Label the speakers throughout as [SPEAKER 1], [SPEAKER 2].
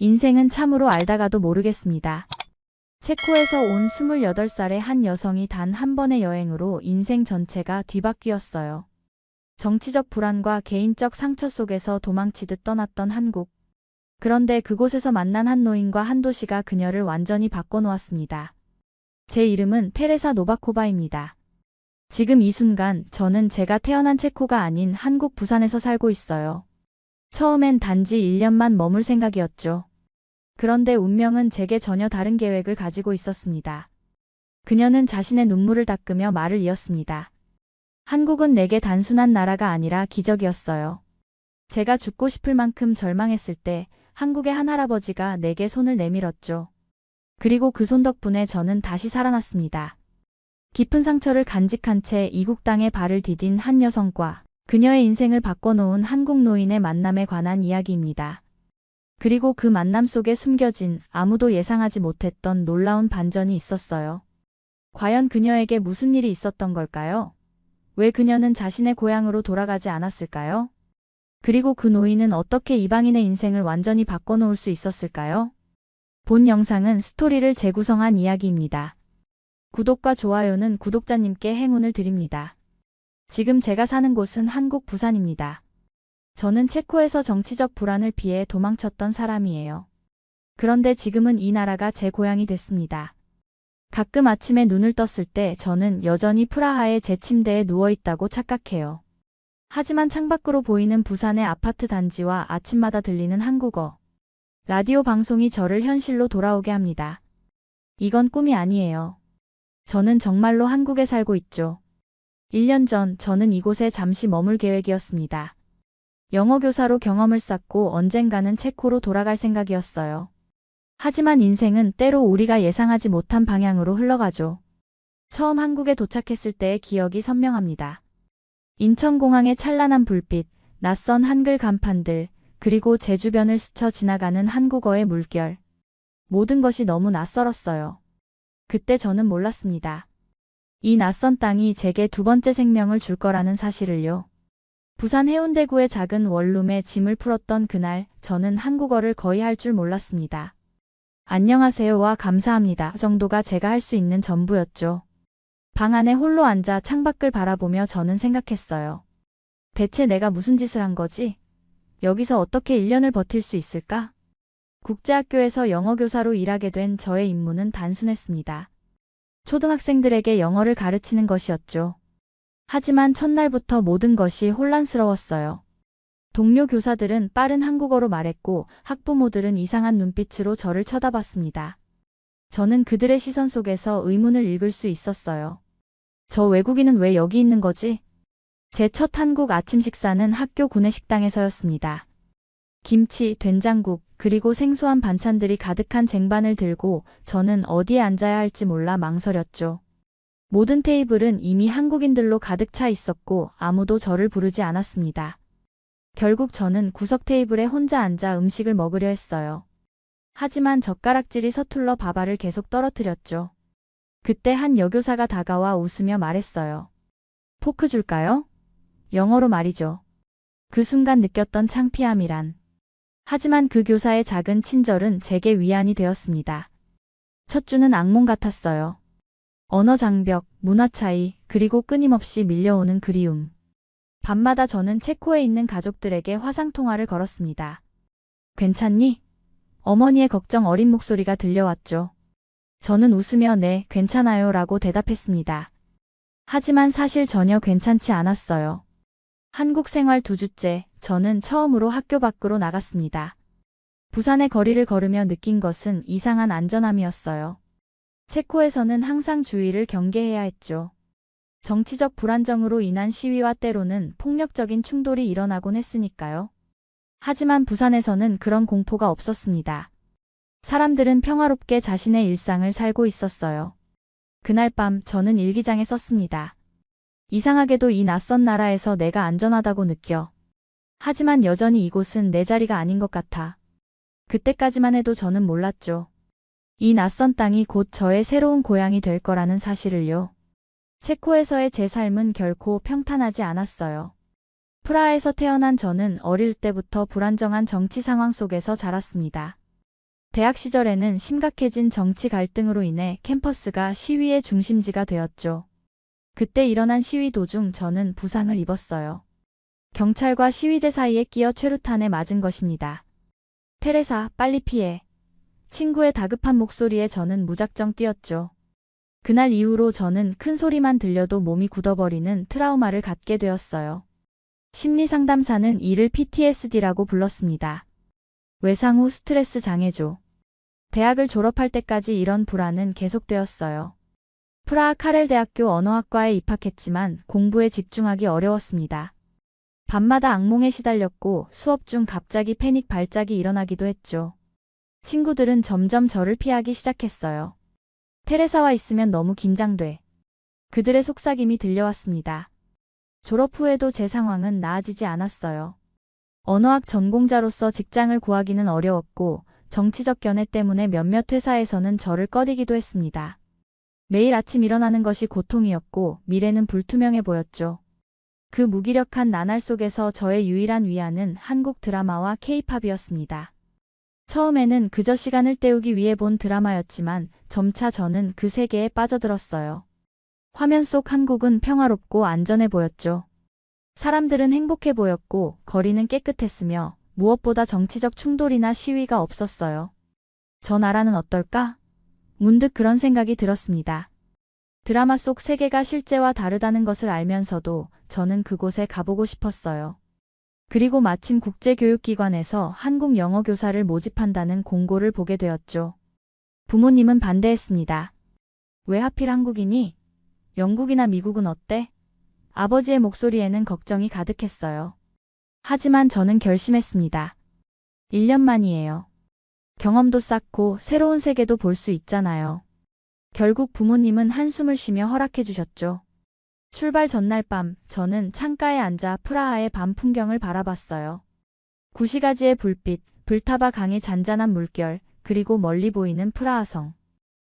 [SPEAKER 1] 인생은 참으로 알다가도 모르겠습니다. 체코에서 온 28살의 한 여성이 단 한 번의 여행으로 인생 전체가 뒤바뀌었어요. 정치적 불안과 개인적 상처 속에서 도망치듯 떠났던 한국. 그런데 그곳에서 만난 한 노인과 한 도시가 그녀를 완전히 바꿔놓았습니다. 제 이름은 테레사 노바코바입니다. 지금 이 순간 저는 제가 태어난 체코가 아닌 한국 부산에서 살고 있어요. 처음엔 단지 1년만 머물 생각이었죠. 그런데 운명은 제게 전혀 다른 계획을 가지고 있었습니다. 그녀는 자신의 눈물을 닦으며 말을 이었습니다. 한국은 내게 단순한 나라가 아니라 기적이었어요. 제가 죽고 싶을 만큼 절망했을 때 한국의 한 할아버지가 내게 손을 내밀었죠. 그리고 그 손 덕분에 저는 다시 살아났습니다. 깊은 상처를 간직한 채 이국 땅에 발을 디딘 한 여성과 그녀의 인생을 바꿔놓은 한국 노인의 만남에 관한 이야기입니다. 그리고 그 만남 속에 숨겨진 아무도 예상하지 못했던 놀라운 반전이 있었어요. 과연 그녀에게 무슨 일이 있었던 걸까요? 왜 그녀는 자신의 고향으로 돌아가지 않았을까요? 그리고 그 노인은 어떻게 이방인의 인생을 완전히 바꿔놓을 수 있었을까요? 본 영상은 스토리를 재구성한 이야기입니다. 구독과 좋아요는 구독자님께 행운을 드립니다. 지금 제가 사는 곳은 한국 부산입니다. 저는 체코에서 정치적 불안을 피해 도망쳤던 사람이에요. 그런데 지금은 이 나라가 제 고향이 됐습니다. 가끔 아침에 눈을 떴을 때 저는 여전히 프라하의 제 침대에 누워있다고 착각해요. 하지만 창밖으로 보이는 부산의 아파트 단지와 아침마다 들리는 한국어, 라디오 방송이 저를 현실로 돌아오게 합니다. 이건 꿈이 아니에요. 저는 정말로 한국에 살고 있죠. 1년 전 저는 이곳에 잠시 머물 계획이었습니다. 영어 교사로 경험을 쌓고 언젠가는 체코로 돌아갈 생각이었어요. 하지만 인생은 때로 우리가 예상하지 못한 방향으로 흘러가죠. 처음 한국에 도착했을 때의 기억이 선명합니다. 인천공항의 찬란한 불빛, 낯선 한글 간판들, 그리고 제 주변을 스쳐 지나가는 한국어의 물결. 모든 것이 너무 낯설었어요. 그때 저는 몰랐습니다. 이 낯선 땅이 제게 두 번째 생명을 줄 거라는 사실을요. 부산 해운대구의 작은 원룸에 짐을 풀었던 그날, 저는 한국어를 거의 할 줄 몰랐습니다. 안녕하세요와 감사합니다 정도가 제가 할 수 있는 전부였죠. 방 안에 홀로 앉아 창밖을 바라보며 저는 생각했어요. 대체 내가 무슨 짓을 한 거지? 여기서 어떻게 1년을 버틸 수 있을까? 국제학교에서 영어교사로 일하게 된 저의 임무는 단순했습니다. 초등학생들에게 영어를 가르치는 것이었죠. 하지만 첫날부터 모든 것이 혼란스러웠어요. 동료 교사들은 빠른 한국어로 말했고 학부모들은 이상한 눈빛으로 저를 쳐다봤습니다. 저는 그들의 시선 속에서 의문을 읽을 수 있었어요. 저 외국인은 왜 여기 있는 거지? 제 첫 한국 아침 식사는 학교 구내식당에서였습니다. 김치, 된장국, 그리고 생소한 반찬들이 가득한 쟁반을 들고 저는 어디에 앉아야 할지 몰라 망설였죠. 모든 테이블은 이미 한국인들로 가득 차 있었고 아무도 저를 부르지 않았습니다. 결국 저는 구석 테이블에 혼자 앉아 음식을 먹으려 했어요. 하지만 젓가락질이 서툴러 밥알을 계속 떨어뜨렸죠. 그때 한 여교사가 다가와 웃으며 말했어요. 포크 줄까요? 영어로 말이죠. 그 순간 느꼈던 창피함이란. 하지만 그 교사의 작은 친절은 제게 위안이 되었습니다. 첫 주는 악몽 같았어요. 언어 장벽, 문화 차이, 그리고 끊임없이 밀려오는 그리움. 밤마다 저는 체코에 있는 가족들에게 화상통화를 걸었습니다. 괜찮니? 어머니의 걱정 어린 목소리가 들려왔죠. 저는 웃으며 네, 괜찮아요 라고 대답했습니다. 하지만 사실 전혀 괜찮지 않았어요. 한국 생활 2주째, 저는 처음으로 학교 밖으로 나갔습니다. 부산의 거리를 걸으며 느낀 것은 이상한 안전함이었어요. 체코에서는 항상 주의를 경계해야 했죠. 정치적 불안정으로 인한 시위와 때로는 폭력적인 충돌이 일어나곤 했으니까요. 하지만 부산에서는 그런 공포가 없었습니다. 사람들은 평화롭게 자신의 일상을 살고 있었어요. 그날 밤 저는 일기장에 썼습니다. 이상하게도 이 낯선 나라에서 내가 안전하다고 느껴. 하지만 여전히 이곳은 내 자리가 아닌 것 같아. 그때까지만 해도 저는 몰랐죠. 이 낯선 땅이 곧 저의 새로운 고향이 될 거라는 사실을요. 체코에서의 제 삶은 결코 평탄하지 않았어요. 프라하에서 태어난 저는 어릴 때부터 불안정한 정치 상황 속에서 자랐습니다. 대학 시절에는 심각해진 정치 갈등으로 인해 캠퍼스가 시위의 중심지가 되었죠. 그때 일어난 시위 도중 저는 부상을 입었어요. 경찰과 시위대 사이에 끼어 최루탄에 맞은 것입니다. 테레사, 빨리 피해. 친구의 다급한 목소리에 저는 무작정 뛰었죠. 그날 이후로 저는 큰 소리만 들려도 몸이 굳어버리는 트라우마를 갖게 되었어요. 심리상담사는 이를 PTSD라고 불렀습니다. 외상 후 스트레스 장애죠. 대학을 졸업할 때까지 이런 불안은 계속되었어요. 프라하 카렐 대학교 언어학과에 입학했지만 공부에 집중하기 어려웠습니다. 밤마다 악몽에 시달렸고 수업 중 갑자기 패닉 발작이 일어나기도 했죠. 친구들은 점점 저를 피하기 시작했어요. 테레사와 있으면 너무 긴장돼. 그들의 속삭임이 들려왔습니다. 졸업 후에도 제 상황은 나아지지 않았어요. 언어학 전공자로서 직장을 구하기는 어려웠고 정치적 견해 때문에 몇몇 회사에서는 저를 꺼리기도 했습니다. 매일 아침 일어나는 것이 고통이었고 미래는 불투명해 보였죠. 그 무기력한 나날 속에서 저의 유일한 위안은 한국 드라마와 K-팝이었습니다. 처음에는 그저 시간을 때우기 위해 본 드라마였지만 점차 저는 그 세계에 빠져들었어요. 화면 속 한국은 평화롭고 안전해 보였죠. 사람들은 행복해 보였고 거리는 깨끗했으며 무엇보다 정치적 충돌이나 시위가 없었어요. 저 나라는 어떨까? 문득 그런 생각이 들었습니다. 드라마 속 세계가 실제와 다르다는 것을 알면서도 저는 그곳에 가보고 싶었어요. 그리고 마침 국제교육기관에서 한국 영어 교사를 모집한다는 공고를 보게 되었죠. 부모님은 반대했습니다. 왜 하필 한국이니? 영국이나 미국은 어때? 아버지의 목소리에는 걱정이 가득했어요. 하지만 저는 결심했습니다. 1년만이에요. 경험도 쌓고 새로운 세계도 볼 수 있잖아요. 결국 부모님은 한숨을 쉬며 허락해 주셨죠. 출발 전날 밤, 저는 창가에 앉아 프라하의 밤 풍경을 바라봤어요. 구시가지의 불빛, 불타바 강의 잔잔한 물결, 그리고 멀리 보이는 프라하성.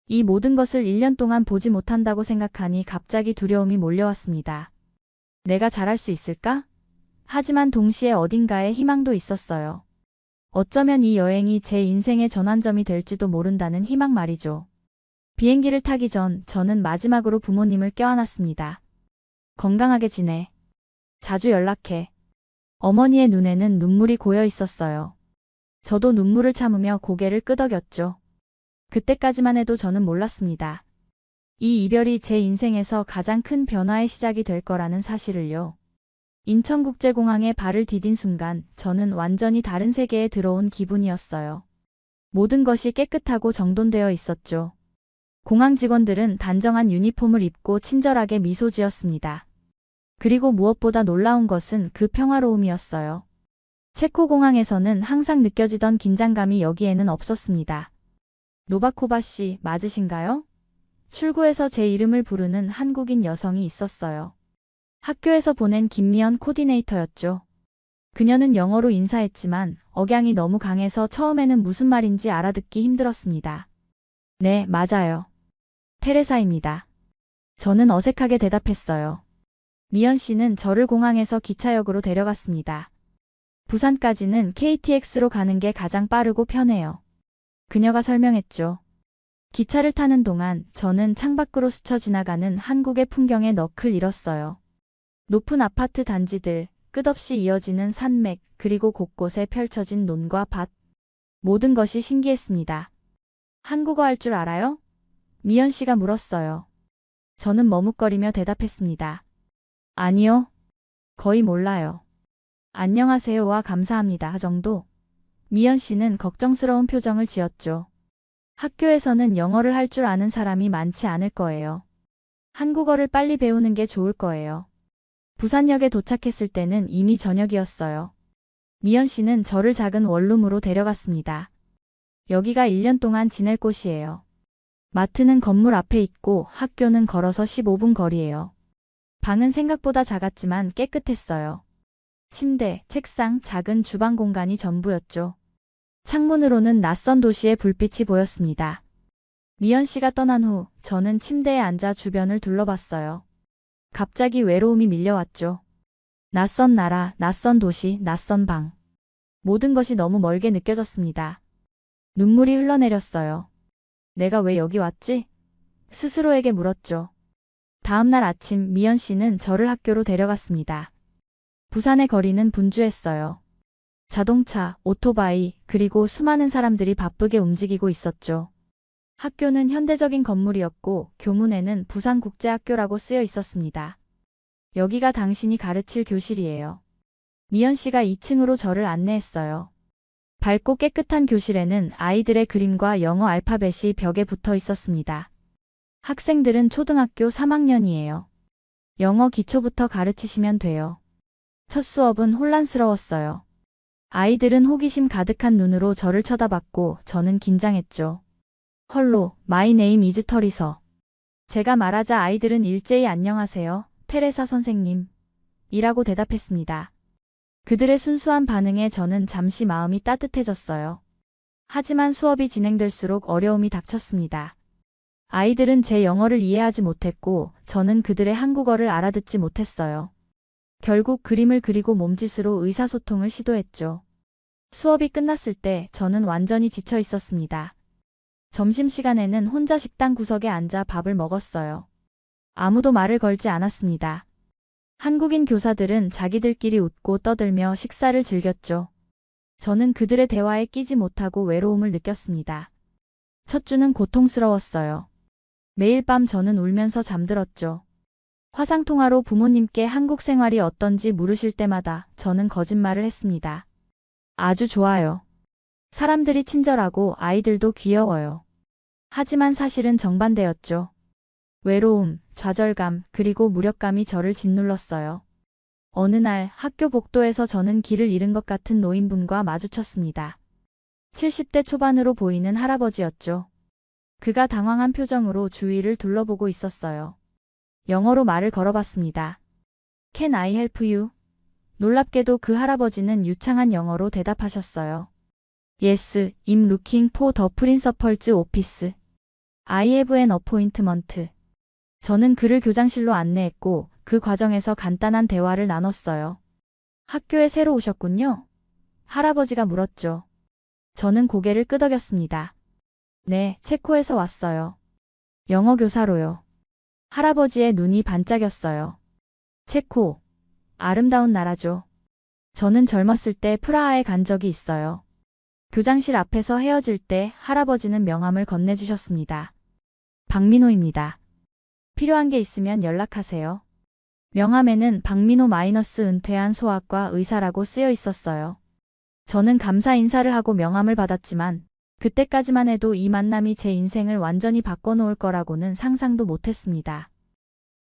[SPEAKER 1] 이 모든 것을 1년 동안 보지 못한다고 생각하니 갑자기 두려움이 몰려왔습니다. 내가 잘할 수 있을까? 하지만 동시에 어딘가에 희망도 있었어요. 어쩌면 이 여행이 제 인생의 전환점이 될지도 모른다는 희망 말이죠. 비행기를 타기 전 저는 마지막으로 부모님을 껴안았습니다. 건강하게 지내. 자주 연락해. 어머니의 눈에는 눈물이 고여 있었어요. 저도 눈물을 참으며 고개를 끄덕였죠. 그때까지만 해도 저는 몰랐습니다. 이 이별이 제 인생에서 가장 큰 변화의 시작이 될 거라는 사실을요. 인천국제공항에 발을 디딘 순간 저는 완전히 다른 세계에 들어온 기분이었어요. 모든 것이 깨끗하고 정돈되어 있었죠. 공항 직원들은 단정한 유니폼을 입고 친절하게 미소 지었습니다. 그리고 무엇보다 놀라운 것은 그 평화로움이었어요. 체코 공항에서는 항상 느껴지던 긴장감이 여기에는 없었습니다. 노바코바 씨 맞으신가요? 출구에서 제 이름을 부르는 한국인 여성이 있었어요. 학교에서 보낸 김미연 코디네이터였죠. 그녀는 영어로 인사했지만 억양이 너무 강해서 처음에는 무슨 말인지 알아듣기 힘들었습니다. 네, 맞아요. 테레사입니다. 저는 어색하게 대답했어요. 미연 씨는 저를 공항에서 기차역으로 데려갔습니다. 부산까지는 KTX로 가는 게 가장 빠르고 편해요. 그녀가 설명했죠. 기차를 타는 동안 저는 창밖으로 스쳐 지나가는 한국의 풍경에 넋을 잃었어요. 높은 아파트 단지들, 끝없이 이어지는 산맥, 그리고 곳곳에 펼쳐진 논과 밭. 모든 것이 신기했습니다. 한국어 할 줄 알아요? 미연 씨가 물었어요. 저는 머뭇거리며 대답했습니다. 아니요. 거의 몰라요. 안녕하세요와 감사합니다 정도. 미연 씨는 걱정스러운 표정을 지었죠. 학교에서는 영어를 할 줄 아는 사람이 많지 않을 거예요. 한국어를 빨리 배우는 게 좋을 거예요. 부산역에 도착했을 때는 이미 저녁이었어요. 미연 씨는 저를 작은 원룸으로 데려갔습니다. 여기가 1년 동안 지낼 곳이에요. 마트는 건물 앞에 있고 학교는 걸어서 15분 거리예요. 방은 생각보다 작았지만 깨끗했어요. 침대, 책상, 작은 주방 공간이 전부였죠. 창문으로는 낯선 도시의 불빛이 보였습니다. 미연 씨가 떠난 후 저는 침대에 앉아 주변을 둘러봤어요. 갑자기 외로움이 밀려왔죠. 낯선 나라, 낯선 도시, 낯선 방. 모든 것이 너무 멀게 느껴졌습니다. 눈물이 흘러내렸어요. 내가 왜 여기 왔지? 스스로에게 물었죠. 다음 날 아침 미연 씨는 저를 학교로 데려갔습니다. 부산의 거리는 분주했어요. 자동차, 오토바이, 그리고 수많은 사람들이 바쁘게 움직이고 있었죠. 학교는 현대적인 건물이었고 교문에는 부산국제학교라고 쓰여 있었습니다. 여기가 당신이 가르칠 교실이에요. 미연 씨가 2층으로 저를 안내했어요. 밝고 깨끗한 교실에는 아이들의 그림과 영어 알파벳이 벽에 붙어 있었습니다. 학생들은 초등학교 3학년이에요. 영어 기초부터 가르치시면 돼요. 첫 수업은 혼란스러웠어요. 아이들은 호기심 가득한 눈으로 저를 쳐다봤고 저는 긴장했죠. 헐로, 마이 네임 이즈 터리서. 제가 말하자 아이들은 일제히 안녕하세요, 테레사 선생님. 이라고 대답했습니다. 그들의 순수한 반응에 저는 잠시 마음이 따뜻해졌어요. 하지만 수업이 진행될수록 어려움이 닥쳤습니다. 아이들은 제 영어를 이해하지 못했고 저는 그들의 한국어를 알아듣지 못했어요. 결국 그림을 그리고 몸짓으로 의사소통을 시도했죠. 수업이 끝났을 때 저는 완전히 지쳐 있었습니다. 점심시간에는 혼자 식당 구석에 앉아 밥을 먹었어요. 아무도 말을 걸지 않았습니다. 한국인 교사들은 자기들끼리 웃고 떠들며 식사를 즐겼죠. 저는 그들의 대화에 끼지 못하고 외로움을 느꼈습니다. 첫 주는 고통스러웠어요. 매일 밤 저는 울면서 잠들었죠. 화상통화로 부모님께 한국 생활이 어떤지 물으실 때마다 저는 거짓말을 했습니다. 아주 좋아요. 사람들이 친절하고 아이들도 귀여워요. 하지만 사실은 정반대였죠. 외로움, 좌절감, 그리고 무력감이 저를 짓눌렀어요. 어느 날 학교 복도에서 저는 길을 잃은 것 같은 노인분과 마주쳤습니다. 70대 초반으로 보이는 할아버지였죠. 그가 당황한 표정으로 주위를 둘러보고 있었어요. 영어로 말을 걸어봤습니다. Can I help you? 놀랍게도 그 할아버지는 유창한 영어로 대답하셨어요. Yes, I'm looking for the principal's office. I have an appointment. 저는 그를 교장실로 안내했고 그 과정에서 간단한 대화를 나눴어요. 학교에 새로 오셨군요? 할아버지가 물었죠. 저는 고개를 끄덕였습니다. 네, 체코에서 왔어요. 영어 교사로요. 할아버지의 눈이 반짝였어요. 체코. 아름다운 나라죠. 저는 젊었을 때 프라하에 간 적이 있어요. 교장실 앞에서 헤어질 때 할아버지는 명함을 건네주셨습니다. 박민호입니다. 필요한 게 있으면 연락하세요. 명함에는 박민호 마이너스 은퇴한 소아과 의사라고 쓰여 있었어요. 저는 감사 인사를 하고 명함을 받았지만 그때까지만 해도 이 만남이 제 인생을 완전히 바꿔놓을 거라고는 상상도 못했습니다.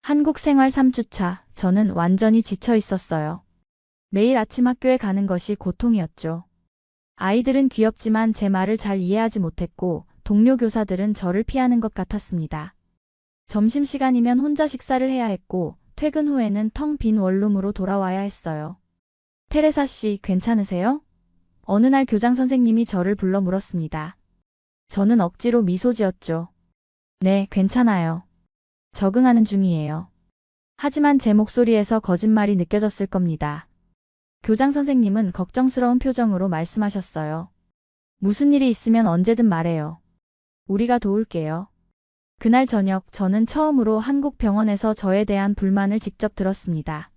[SPEAKER 1] 한국 생활 3주차, 저는 완전히 지쳐 있었어요. 매일 아침 학교에 가는 것이 고통이었죠. 아이들은 귀엽지만 제 말을 잘 이해하지 못했고 동료 교사들은 저를 피하는 것 같았습니다. 점심시간이면 혼자 식사를 해야 했고 퇴근 후에는 텅 빈 원룸으로 돌아와야 했어요. 테레사 씨, 괜찮으세요? 어느 날 교장 선생님이 저를 불러 물었습니다. 저는 억지로 미소 지었죠. 네, 괜찮아요. 적응하는 중이에요. 하지만 제 목소리에서 거짓말이 느껴졌을 겁니다. 교장 선생님은 걱정스러운 표정으로 말씀하셨어요. 무슨 일이 있으면 언제든 말해요. 우리가 도울게요. 그날 저녁 저는 처음으로 한국 병원에서 저에 대한 불만을 직접 들었습니다.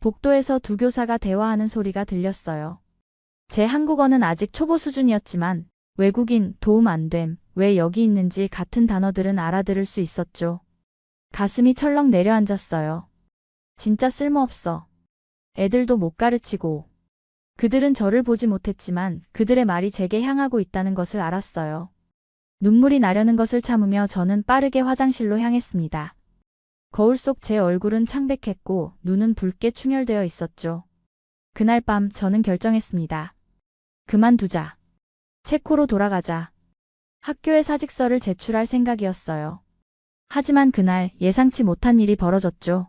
[SPEAKER 1] 복도에서 두 교사가 대화하는 소리가 들렸어요. 제 한국어는 아직 초보 수준이었지만 외국인, 도움 안 됨, 왜 여기 있는지 같은 단어들은 알아들을 수 있었죠. 가슴이 철렁 내려앉았어요. 진짜 쓸모없어. 애들도 못 가르치고. 그들은 저를 보지 못했지만 그들의 말이 제게 향하고 있다는 것을 알았어요. 눈물이 나려는 것을 참으며 저는 빠르게 화장실로 향했습니다. 거울 속 제 얼굴은 창백했고 눈은 붉게 충혈되어 있었죠. 그날 밤 저는 결정했습니다. 그만두자. 체코로 돌아가자. 학교에 사직서를 제출할 생각이었어요. 하지만 그날 예상치 못한 일이 벌어졌죠.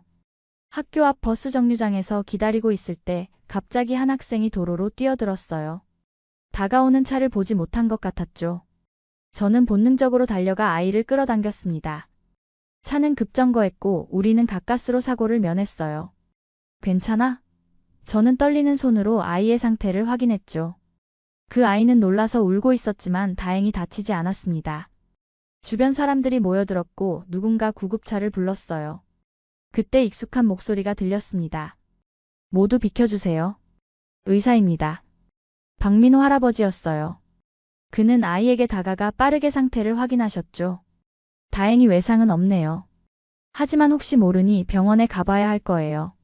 [SPEAKER 1] 학교 앞 버스 정류장에서 기다리고 있을 때 갑자기 한 학생이 도로로 뛰어들었어요. 다가오는 차를 보지 못한 것 같았죠. 저는 본능적으로 달려가 아이를 끌어당겼습니다. 차는 급정거했고 우리는 가까스로 사고를 면했어요. 괜찮아? 저는 떨리는 손으로 아이의 상태를 확인했죠. 그 아이는 놀라서 울고 있었지만 다행히 다치지 않았습니다. 주변 사람들이 모여들었고 누군가 구급차를 불렀어요. 그때 익숙한 목소리가 들렸습니다. 모두 비켜주세요. 의사입니다. 박민호 할아버지였어요. 그는 아이에게 다가가 빠르게 상태를 확인하셨죠. 다행히 외상은 없네요. 하지만 혹시 모르니 병원에 가봐야 할 거예요.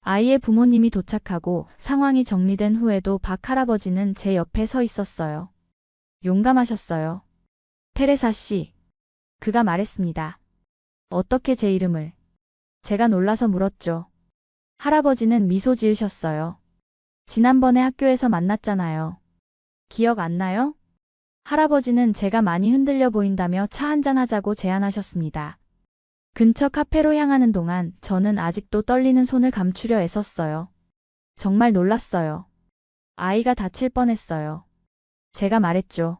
[SPEAKER 1] 아이의 부모님이 도착하고 상황이 정리된 후에도 박 할아버지는 제 옆에 서 있었어요. 용감하셨어요. 테레사 씨. 그가 말했습니다. 어떻게 제 이름을? 제가 놀라서 물었죠. 할아버지는 미소 지으셨어요. 지난번에 학교에서 만났잖아요. 기억 안 나요? 할아버지는 제가 많이 흔들려 보인다며 차 한잔 하자고 제안하셨습니다. 근처 카페로 향하는 동안 저는 아직도 떨리는 손을 감추려 애썼어요. 정말 놀랐어요. 아이가 다칠 뻔했어요. 제가 말했죠.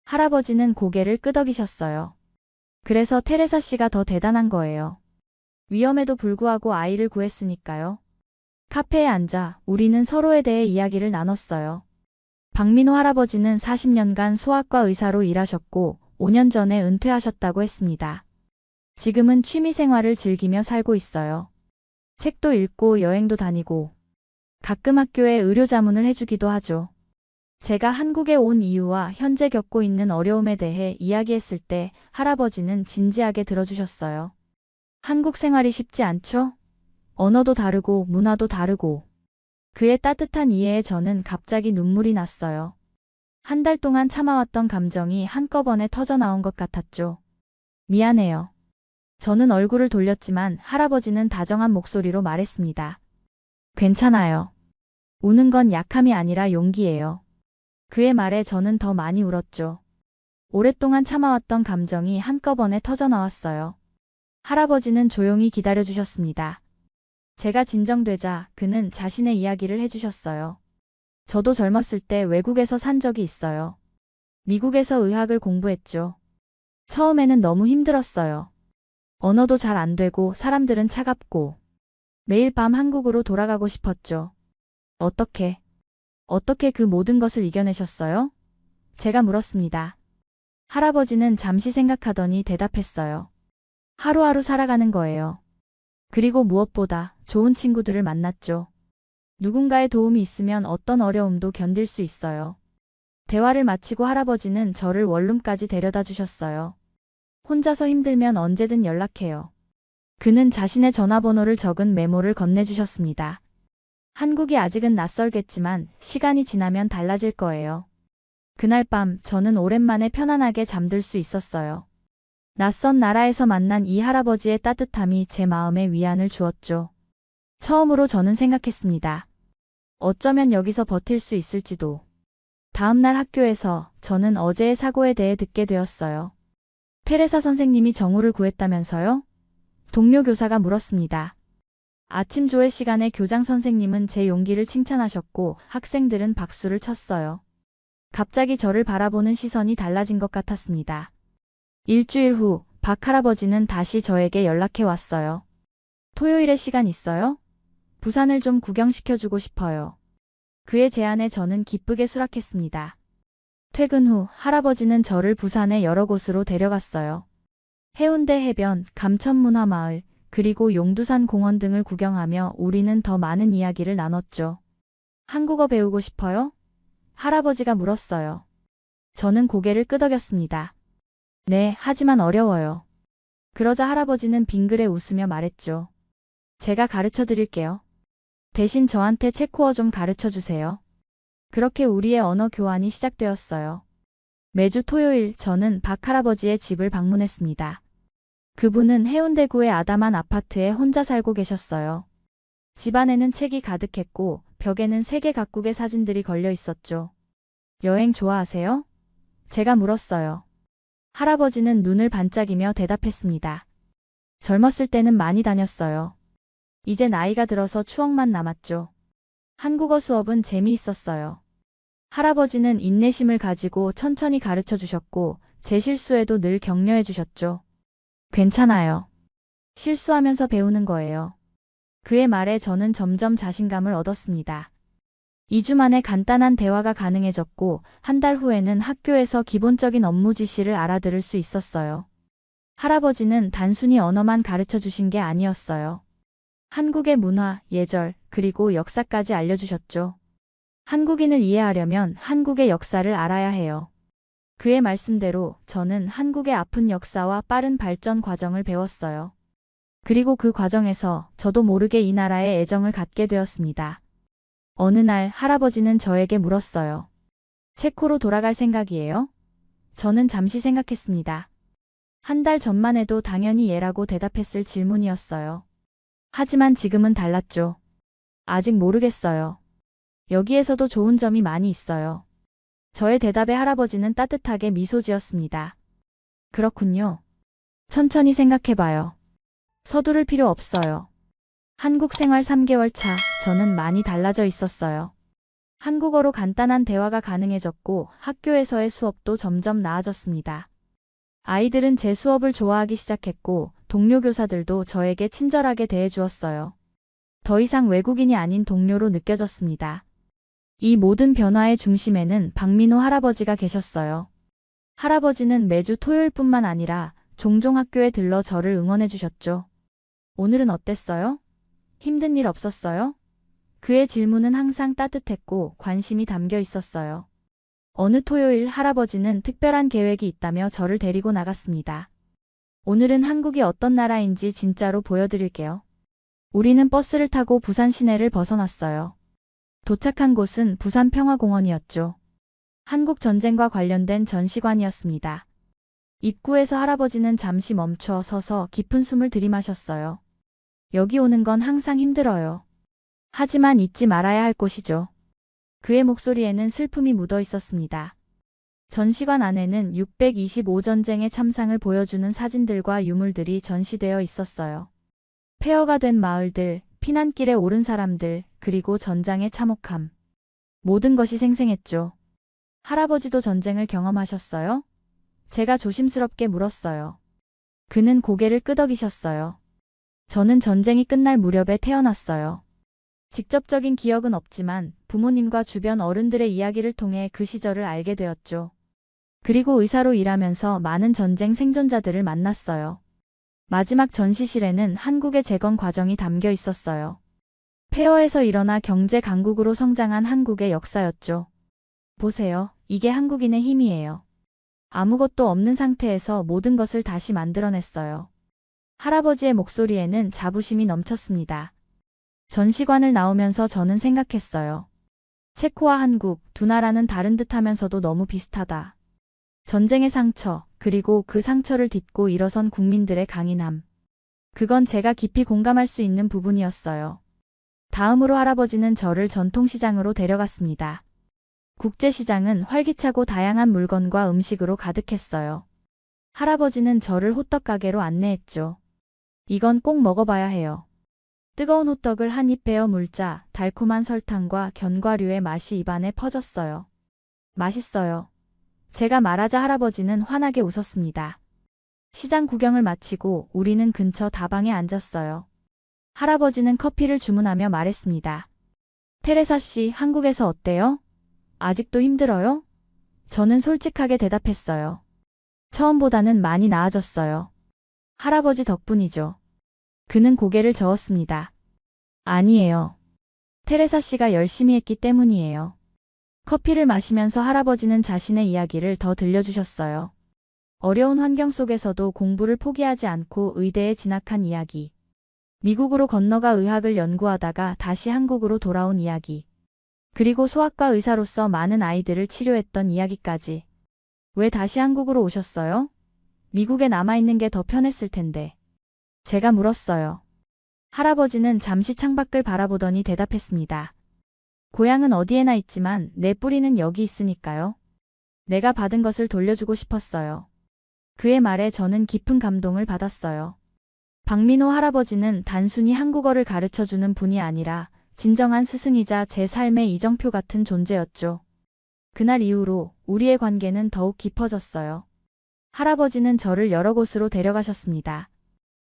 [SPEAKER 1] 할아버지는 고개를 끄덕이셨어요. 그래서 테레사 씨가 더 대단한 거예요. 위험에도 불구하고 아이를 구했으니까요. 카페에 앉아 우리는 서로에 대해 이야기를 나눴어요. 박민호 할아버지는 40년간 소아과 의사로 일하셨고 5년 전에 은퇴하셨다고 했습니다. 지금은 취미생활을 즐기며 살고 있어요. 책도 읽고 여행도 다니고 가끔 학교에 의료자문을 해주기도 하죠. 제가 한국에 온 이유와 현재 겪고 있는 어려움에 대해 이야기했을 때 할아버지는 진지하게 들어주셨어요. 한국 생활이 쉽지 않죠? 언어도 다르고 문화도 다르고. 그의 따뜻한 이해에 저는 갑자기 눈물이 났어요. 한 달 동안 참아왔던 감정이 한꺼번에 터져나온 것 같았죠. 미안해요. 저는 얼굴을 돌렸지만 할아버지는 다정한 목소리로 말했습니다. 괜찮아요. 우는 건 약함이 아니라 용기예요. 그의 말에 저는 더 많이 울었죠. 오랫동안 참아왔던 감정이 한꺼번에 터져나왔어요. 할아버지는 조용히 기다려주셨습니다. 제가 진정되자 그는 자신의 이야기를 해주셨어요. 저도 젊었을 때 외국에서 산 적이 있어요. 미국에서 의학을 공부했죠. 처음에는 너무 힘들었어요. 언어도 잘 안 되고 사람들은 차갑고 매일 밤 한국으로 돌아가고 싶었죠. 어떻게 그 모든 것을 이겨내셨어요? 제가 물었습니다. 할아버지는 잠시 생각하더니 대답했어요. 하루하루 살아가는 거예요. 그리고 무엇보다 좋은 친구들을 만났죠. 누군가의 도움이 있으면 어떤 어려움도 견딜 수 있어요. 대화를 마치고 할아버지는 저를 원룸까지 데려다 주셨어요. 혼자서 힘들면 언제든 연락해요. 그는 자신의 전화번호를 적은 메모를 건네주셨습니다. 한국이 아직은 낯설겠지만 시간이 지나면 달라질 거예요. 그날 밤 저는 오랜만에 편안하게 잠들 수 있었어요. 낯선 나라에서 만난 이 할아버지의 따뜻함이 제 마음에 위안을 주었죠. 처음으로 저는 생각했습니다. 어쩌면 여기서 버틸 수 있을지도. 다음날 학교에서 저는 어제의 사고에 대해 듣게 되었어요. 테레사 선생님이 정우를 구했다면서요? 동료 교사가 물었습니다. 아침 조회 시간에 교장 선생님은 제 용기를 칭찬하셨고 학생들은 박수를 쳤어요. 갑자기 저를 바라보는 시선이 달라진 것 같았습니다. 일주일 후 박 할아버지는 다시 저에게 연락해 왔어요. 토요일에 시간 있어요? 부산을 좀 구경시켜주고 싶어요. 그의 제안에 저는 기쁘게 수락했습니다. 퇴근 후 할아버지는 저를 부산의 여러 곳으로 데려갔어요. 해운대 해변, 감천문화마을, 그리고 용두산 공원 등을 구경하며 우리는 더 많은 이야기를 나눴죠. 한국어 배우고 싶어요? 할아버지가 물었어요. 저는 고개를 끄덕였습니다. 네, 하지만 어려워요. 그러자 할아버지는 빙그레 웃으며 말했죠. 제가 가르쳐 드릴게요. 대신 저한테 체코어 좀 가르쳐 주세요. 그렇게 우리의 언어 교환이 시작되었어요. 매주 토요일 저는 박 할아버지의 집을 방문했습니다. 그분은 해운대구의 아담한 아파트에 혼자 살고 계셨어요. 집안에는 책이 가득했고 벽에는 세계 각국의 사진들이 걸려 있었죠. 여행 좋아하세요? 제가 물었어요. 할아버지는 눈을 반짝이며 대답했습니다. 젊었을 때는 많이 다녔어요. 이제 나이가 들어서 추억만 남았죠. 한국어 수업은 재미있었어요. 할아버지는 인내심을 가지고 천천히 가르쳐 주셨고 제 실수에도 늘 격려해 주셨죠. 괜찮아요. 실수하면서 배우는 거예요. 그의 말에 저는 점점 자신감을 얻었습니다. 2주 만에 간단한 대화가 가능해졌고 한 달 후에는 학교에서 기본적인 업무 지시를 알아들을 수 있었어요. 할아버지는 단순히 언어만 가르쳐 주신 게 아니었어요. 한국의 문화, 예절, 그리고 역사까지 알려주셨죠. 한국인을 이해하려면 한국의 역사를 알아야 해요. 그의 말씀대로 저는 한국의 아픈 역사와 빠른 발전 과정을 배웠어요. 그리고 그 과정에서 저도 모르게 이 나라에 애정을 갖게 되었습니다. 어느 날 할아버지는 저에게 물었어요. 체코로 돌아갈 생각이에요? 저는 잠시 생각했습니다. 한 달 전만 해도 당연히 예라고 대답했을 질문이었어요. 하지만 지금은 달랐죠. 아직 모르겠어요. 여기에서도 좋은 점이 많이 있어요. 저의 대답에 할아버지는 따뜻하게 미소 지었습니다. 그렇군요. 천천히 생각해봐요. 서두를 필요 없어요. 한국 생활 3개월 차, 저는 많이 달라져 있었어요. 한국어로 간단한 대화가 가능해졌고 학교에서의 수업도 점점 나아졌습니다. 아이들은 제 수업을 좋아하기 시작했고 동료 교사들도 저에게 친절하게 대해주었어요. 더 이상 외국인이 아닌 동료로 느껴졌습니다. 이 모든 변화의 중심에는 박민호 할아버지가 계셨어요. 할아버지는 매주 토요일뿐만 아니라 종종 학교에 들러 저를 응원해 주셨죠. 오늘은 어땠어요? 힘든 일 없었어요? 그의 질문은 항상 따뜻했고 관심이 담겨 있었어요. 어느 토요일 할아버지는 특별한 계획이 있다며 저를 데리고 나갔습니다. 오늘은 한국이 어떤 나라인지 진짜로 보여드릴게요. 우리는 버스를 타고 부산 시내를 벗어났어요. 도착한 곳은 부산평화공원이었죠. 한국 전쟁과 관련된 전시관이었습니다. 입구에서 할아버지는 잠시 멈춰 서서 깊은 숨을 들이마셨어요. 여기 오는 건 항상 힘들어요. 하지만 잊지 말아야 할 곳이죠. 그의 목소리에는 슬픔이 묻어 있었습니다. 전시관 안에는 625 전쟁의 참상을 보여주는 사진들과 유물들이 전시되어 있었어요. 폐허가 된 마을들, 피난길에 오른 사람들, 그리고 전장의 참혹함. 모든 것이 생생했죠. 할아버지도 전쟁을 경험하셨어요? 제가 조심스럽게 물었어요. 그는 고개를 끄덕이셨어요. 저는 전쟁이 끝날 무렵에 태어났어요. 직접적인 기억은 없지만 부모님과 주변 어른들의 이야기를 통해 그 시절을 알게 되었죠. 그리고 의사로 일하면서 많은 전쟁 생존자들을 만났어요. 마지막 전시실에는 한국의 재건 과정이 담겨 있었어요. 폐허에서 일어나 경제 강국으로 성장한 한국의 역사였죠. 보세요. 이게 한국인의 힘이에요. 아무것도 없는 상태에서 모든 것을 다시 만들어냈어요. 할아버지의 목소리에는 자부심이 넘쳤습니다. 전시관을 나오면서 저는 생각했어요. 체코와 한국, 두 나라는 다른 듯하면서도 너무 비슷하다. 전쟁의 상처, 그리고 그 상처를 딛고 일어선 국민들의 강인함. 그건 제가 깊이 공감할 수 있는 부분이었어요. 다음으로 할아버지는 저를 전통시장으로 데려갔습니다. 국제시장은 활기차고 다양한 물건과 음식으로 가득했어요. 할아버지는 저를 호떡가게로 안내했죠. 이건 꼭 먹어봐야 해요. 뜨거운 호떡을 한 입 베어 물자 달콤한 설탕과 견과류의 맛이 입안에 퍼졌어요. 맛있어요. 제가 말하자 할아버지는 환하게 웃었습니다. 시장 구경을 마치고 우리는 근처 다방에 앉았어요. 할아버지는 커피를 주문하며 말했습니다. 테레사 씨, 한국에서 어때요? 아직도 힘들어요? 저는 솔직하게 대답했어요. 처음보다는 많이 나아졌어요. 할아버지 덕분이죠. 그는 고개를 저었습니다. 아니에요. 테레사 씨가 열심히 했기 때문이에요. 커피를 마시면서 할아버지는 자신의 이야기를 더 들려주셨어요. 어려운 환경 속에서도 공부를 포기하지 않고 의대에 진학한 이야기. 미국으로 건너가 의학을 연구하다가 다시 한국으로 돌아온 이야기. 그리고 소아과 의사로서 많은 아이들을 치료했던 이야기까지. 왜 다시 한국으로 오셨어요? 미국에 남아있는 게 더 편했을 텐데. 제가 물었어요. 할아버지는 잠시 창밖을 바라보더니 대답했습니다. 고향은 어디에나 있지만 내 뿌리는 여기 있으니까요. 내가 받은 것을 돌려주고 싶었어요. 그의 말에 저는 깊은 감동을 받았어요. 박민호 할아버지는 단순히 한국어를 가르쳐주는 분이 아니라 진정한 스승이자 제 삶의 이정표 같은 존재였죠. 그날 이후로 우리의 관계는 더욱 깊어졌어요. 할아버지는 저를 여러 곳으로 데려가셨습니다.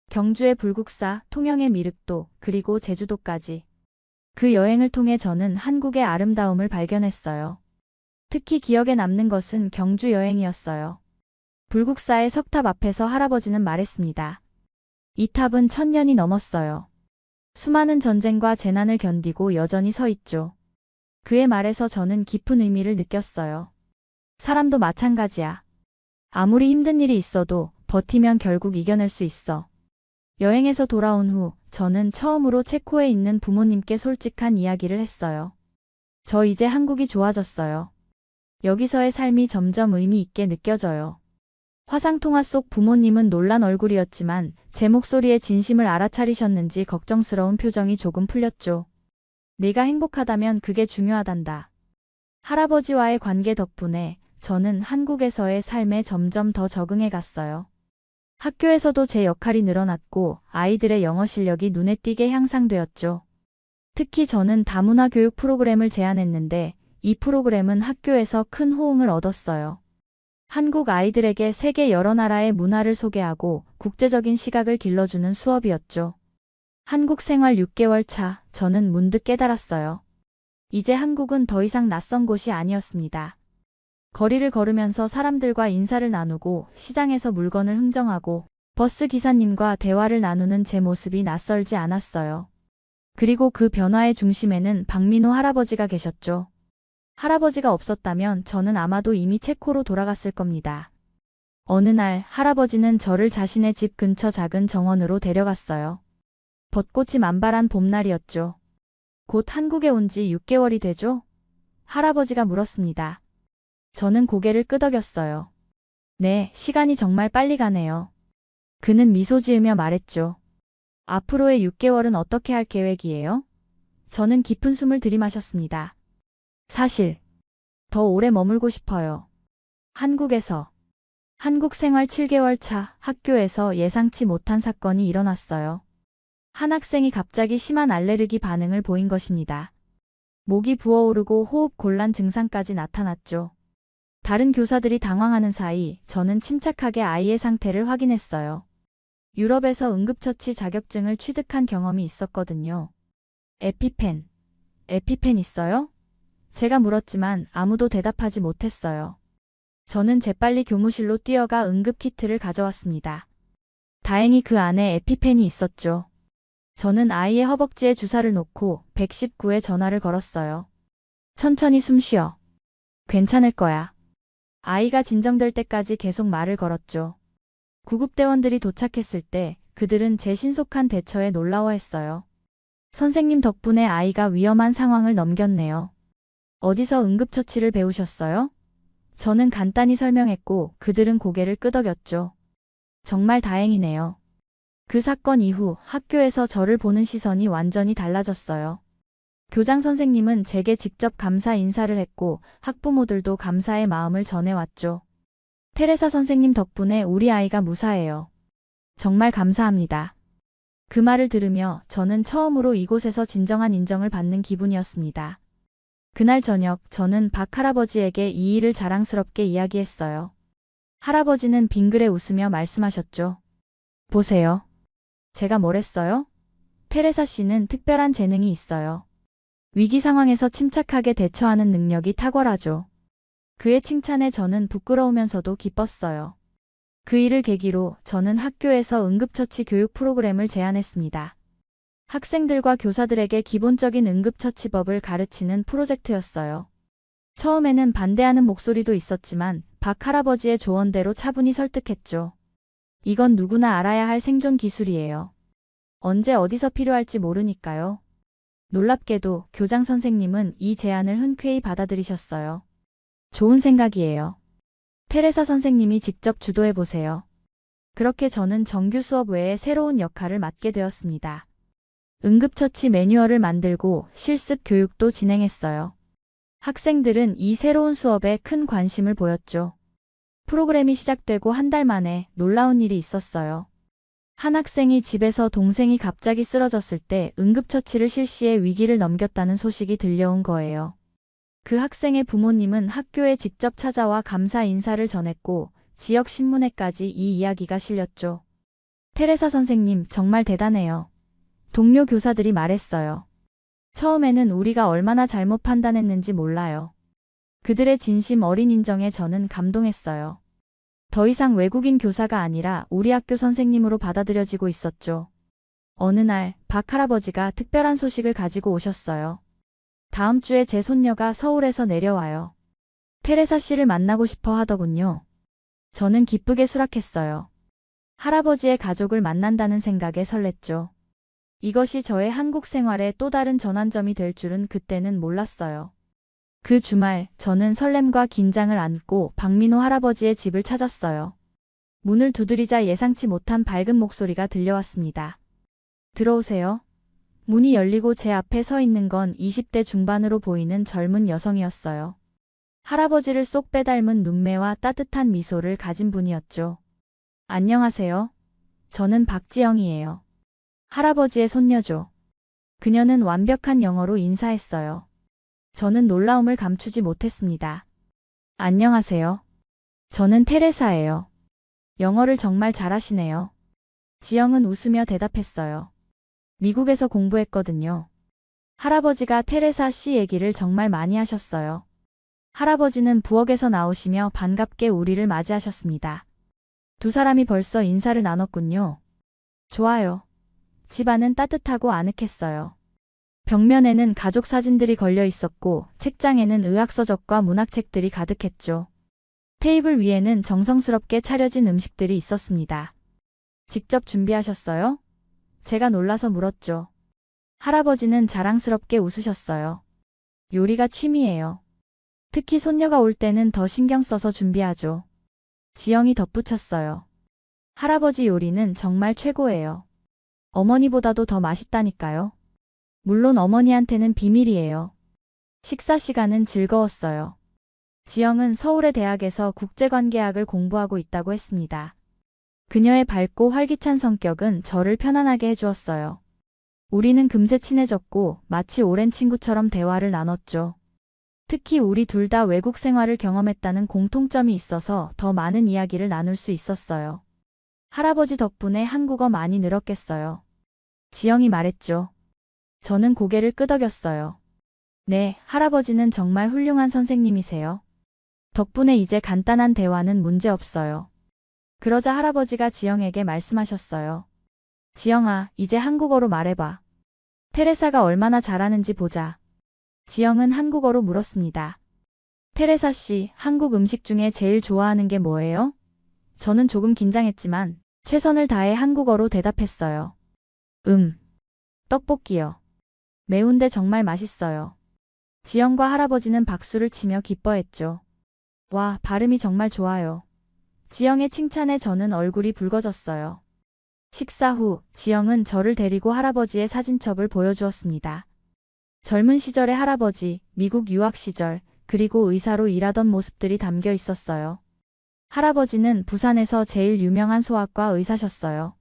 [SPEAKER 1] 경주의 불국사, 통영의 미륵도, 그리고 제주도까지. 그 여행을 통해 저는 한국의 아름다움을 발견했어요. 특히 기억에 남는 것은 경주 여행이었어요. 불국사의 석탑 앞에서 할아버지는 말했습니다. 이 탑은 1000년이 넘었어요. 수많은 전쟁과 재난을 견디고 여전히 서 있죠. 그의 말에서 저는 깊은 의미를 느꼈어요. 사람도 마찬가지야. 아무리 힘든 일이 있어도 버티면 결국 이겨낼 수 있어. 여행에서 돌아온 후 저는 처음으로 체코에 있는 부모님께 솔직한 이야기를 했어요. 저 이제 한국이 좋아졌어요. 여기서의 삶이 점점 의미 있게 느껴져요. 화상통화 속 부모님은 놀란 얼굴이었지만 제 목소리에 진심을 알아차리셨는지 걱정스러운 표정이 조금 풀렸죠. 내가 행복하다면 그게 중요하단다. 할아버지와의 관계 덕분에 저는 한국에서의 삶에 점점 더 적응해 갔어요. 학교에서도 제 역할이 늘어났고 아이들의 영어 실력이 눈에 띄게 향상되었죠. 특히 저는 다문화 교육 프로그램을 제안했는데 이 프로그램은 학교에서 큰 호응을 얻었어요. 한국 아이들에게 세계 여러 나라의 문화를 소개하고 국제적인 시각을 길러주는 수업이었죠. 한국 생활 6개월 차, 저는 문득 깨달았어요. 이제 한국은 더 이상 낯선 곳이 아니었습니다. 거리를 걸으면서 사람들과 인사를 나누고 시장에서 물건을 흥정하고 버스 기사님과 대화를 나누는 제 모습이 낯설지 않았어요. 그리고 그 변화의 중심에는 박민호 할아버지가 계셨죠. 할아버지가 없었다면 저는 아마도 이미 체코로 돌아갔을 겁니다. 어느 날 할아버지는 저를 자신의 집 근처 작은 정원으로 데려갔어요. 벚꽃이 만발한 봄날이었죠. 곧 한국에 온 지 6개월이 되죠? 할아버지가 물었습니다. 저는 고개를 끄덕였어요. 네, 시간이 정말 빨리 가네요. 그는 미소 지으며 말했죠. 앞으로의 6개월은 어떻게 할 계획이에요? 저는 깊은 숨을 들이마셨습니다. 사실, 더 오래 머물고 싶어요. 한국에서. 한국 생활 7개월 차 학교에서 예상치 못한 사건이 일어났어요. 한 학생이 갑자기 심한 알레르기 반응을 보인 것입니다. 목이 부어오르고 호흡 곤란 증상까지 나타났죠. 다른 교사들이 당황하는 사이 저는 침착하게 아이의 상태를 확인했어요. 유럽에서 응급처치 자격증을 취득한 경험이 있었거든요. 에피펜 있어요? 제가 물었지만 아무도 대답하지 못했어요. 저는 재빨리 교무실로 뛰어가 응급키트를 가져왔습니다. 다행히 그 안에 에피펜이 있었죠. 저는 아이의 허벅지에 주사를 놓고 119에 전화를 걸었어요. 천천히 숨 쉬어. 괜찮을 거야. 아이가 진정될 때까지 계속 말을 걸었죠. 구급대원들이 도착했을 때 그들은 제 신속한 대처에 놀라워했어요. 선생님 덕분에 아이가 위험한 상황을 넘겼네요. 어디서 응급처치를 배우셨어요? 저는 간단히 설명했고 그들은 고개를 끄덕였죠. 정말 다행이네요. 그 사건 이후 학교에서 저를 보는 시선이 완전히 달라졌어요. 교장 선생님은 제게 직접 감사 인사를 했고 학부모들도 감사의 마음을 전해왔죠. 테레사 선생님 덕분에 우리 아이가 무사해요. 정말 감사합니다. 그 말을 들으며 저는 처음으로 이곳에서 진정한 인정을 받는 기분이었습니다. 그날 저녁 저는 박 할아버지에게 이 일을 자랑스럽게 이야기했어요. 할아버지는 빙그레 웃으며 말씀하셨죠. 보세요. 제가 뭘 했어요? 테레사 씨는 특별한 재능이 있어요. 위기 상황에서 침착하게 대처하는 능력이 탁월하죠. 그의 칭찬에 저는 부끄러우면서도 기뻤어요. 그 일을 계기로 저는 학교에서 응급처치 교육 프로그램을 제안했습니다. 학생들과 교사들에게 기본적인 응급처치법을 가르치는 프로젝트였어요. 처음에는 반대하는 목소리도 있었지만 박 할아버지의 조언대로 차분히 설득했죠. 이건 누구나 알아야 할 생존 기술이에요. 언제 어디서 필요할지 모르니까요. 놀랍게도 교장 선생님은 이 제안을 흔쾌히 받아들이셨어요. 좋은 생각이에요. 테레사 선생님이 직접 주도해보세요. 그렇게 저는 정규 수업 외에 새로운 역할을 맡게 되었습니다. 응급처치 매뉴얼을 만들고 실습 교육도 진행했어요. 학생들은 이 새로운 수업에 큰 관심을 보였죠. 프로그램이 시작되고 한 달 만에 놀라운 일이 있었어요. 한 학생이 집에서 동생이 갑자기 쓰러졌을 때 응급처치를 실시해 위기를 넘겼다는 소식이 들려온 거예요. 그 학생의 부모님은 학교에 직접 찾아와 감사 인사를 전했고 지역 신문에까지 이 이야기가 실렸죠. 테레사 선생님 정말 대단해요. 동료 교사들이 말했어요. 처음에는 우리가 얼마나 잘못 판단했는지 몰라요. 그들의 진심 어린 인정에 저는 감동했어요. 더 이상 외국인 교사가 아니라 우리 학교 선생님으로 받아들여지고 있었죠. 어느 날 박 할아버지가 특별한 소식을 가지고 오셨어요. 다음 주에 제 손녀가 서울에서 내려와요. 테레사 씨를 만나고 싶어 하더군요. 저는 기쁘게 수락했어요. 할아버지의 가족을 만난다는 생각에 설렜죠. 이것이 저의 한국 생활의 또 다른 전환점이 될 줄은 그때는 몰랐어요. 그 주말 저는 설렘과 긴장을 안고 박민호 할아버지의 집을 찾았어요. 문을 두드리자 예상치 못한 밝은 목소리가 들려왔습니다. 들어오세요. 문이 열리고 제 앞에 서 있는 건 20대 중반으로 보이는 젊은 여성이었어요. 할아버지를 쏙 빼닮은 눈매와 따뜻한 미소를 가진 분이었죠. 안녕하세요. 저는 박지영이에요. 할아버지의 손녀죠. 그녀는 완벽한 영어로 인사했어요. 저는 놀라움을 감추지 못했습니다. 안녕하세요. 저는 테레사예요. 영어를 정말 잘하시네요. 지영은 웃으며 대답했어요. 미국에서 공부했거든요. 할아버지가 테레사 씨 얘기를 정말 많이 하셨어요. 할아버지는 부엌에서 나오시며 반갑게 우리를 맞이하셨습니다. 두 사람이 벌써 인사를 나눴군요. 좋아요. 집안은 따뜻하고 아늑했어요. 벽면에는 가족 사진들이 걸려 있었고 책장에는 의학서적과 문학책들이 가득했죠. 테이블 위에는 정성스럽게 차려진 음식들이 있었습니다. 직접 준비하셨어요? 제가 놀라서 물었죠. 할아버지는 자랑스럽게 웃으셨어요. 요리가 취미예요. 특히 손녀가 올 때는 더 신경 써서 준비하죠. 지영이 덧붙였어요. 할아버지 요리는 정말 최고예요. 어머니보다도 더 맛있다니까요. 물론 어머니한테는 비밀이에요. 식사 시간은 즐거웠어요. 지영은 서울의 대학에서 국제관계학을 공부하고 있다고 했습니다. 그녀의 밝고 활기찬 성격은 저를 편안하게 해주었어요. 우리는 금세 친해졌고 마치 오랜 친구처럼 대화를 나눴죠. 특히 우리 둘 다 외국 생활을 경험했다는 공통점이 있어서 더 많은 이야기를 나눌 수 있었어요. 할아버지 덕분에 한국어 많이 늘었겠어요. 지영이 말했죠. 저는 고개를 끄덕였어요. 네, 할아버지는 정말 훌륭한 선생님이세요. 덕분에 이제 간단한 대화는 문제없어요. 그러자 할아버지가 지영에게 말씀하셨어요. 지영아, 이제 한국어로 말해봐. 테레사가 얼마나 잘하는지 보자. 지영은 한국어로 물었습니다. 테레사 씨, 한국 음식 중에 제일 좋아하는 게 뭐예요? 저는 조금 긴장했지만 최선을 다해 한국어로 대답했어요. 떡볶이요. 매운데 정말 맛있어요. 지영과 할아버지는 박수를 치며 기뻐했죠. 와, 발음이 정말 좋아요. 지영의 칭찬에 저는 얼굴이 붉어졌어요. 식사 후 지영은 저를 데리고 할아버지의 사진첩을 보여주었습니다. 젊은 시절의 할아버지, 미국 유학 시절, 그리고 의사로 일하던 모습들이 담겨 있었어요. 할아버지는 부산에서 제일 유명한 소아과 의사셨어요.